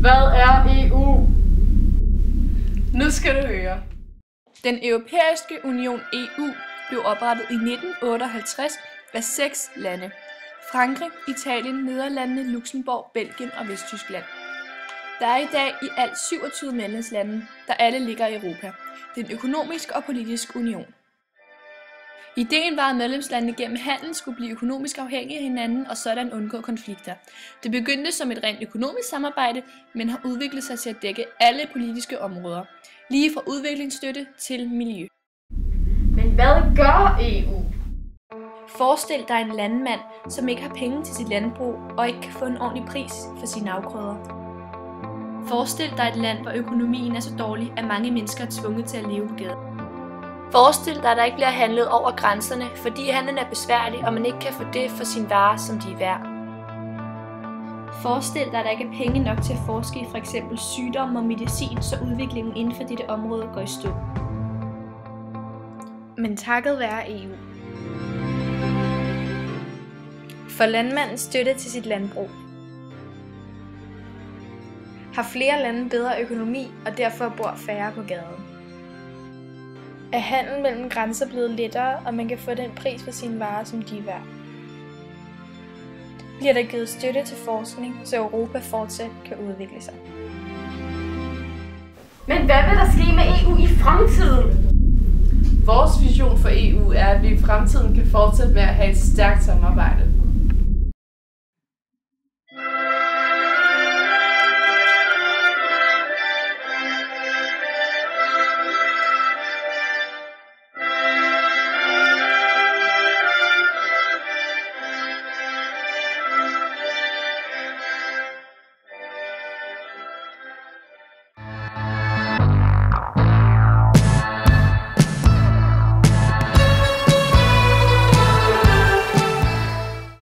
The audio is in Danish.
Hvad er EU? Nu skal du høre. Den Europæiske Union EU blev oprettet i 1958 af 6 lande. Frankrig, Italien, Nederlandene, Luxembourg, Belgien og Vesttyskland. Der er i dag i alt 27 medlemslande, der alle ligger i Europa. Det er en økonomisk og politisk union. Ideen var, at medlemslandene gennem handel skulle blive økonomisk afhængige af hinanden og sådan undgå konflikter. Det begyndte som et rent økonomisk samarbejde, men har udviklet sig til at dække alle politiske områder, lige fra udviklingsstøtte til miljø. Men hvad gør EU? Forestil dig en landmand, som ikke har penge til sit landbrug og ikke kan få en ordentlig pris for sine afgrøder. Forestil dig et land, hvor økonomien er så dårlig, at mange mennesker er tvunget til at leve på gaden. Forestil dig, at der ikke bliver handlet over grænserne, fordi handlen er besværlig, og man ikke kan få det for sine varer, som de er værd. Forestil dig, at der ikke er penge nok til at forske i f.eks. sygdomme og medicin, så udviklingen inden for dette område går i stå. Men takket være EU. For landmandens støtte til sit landbrug. Har flere lande bedre økonomi, og derfor bor færre på gaden. Er handel mellem grænser blevet lettere, og man kan få den pris for sine varer, som de er værd. Bliver der givet støtte til forskning, så Europa fortsat kan udvikle sig. Men hvad vil der ske med EU i fremtiden? Vores vision for EU er, at vi i fremtiden kan fortsætte med at have et stærkt samarbejde.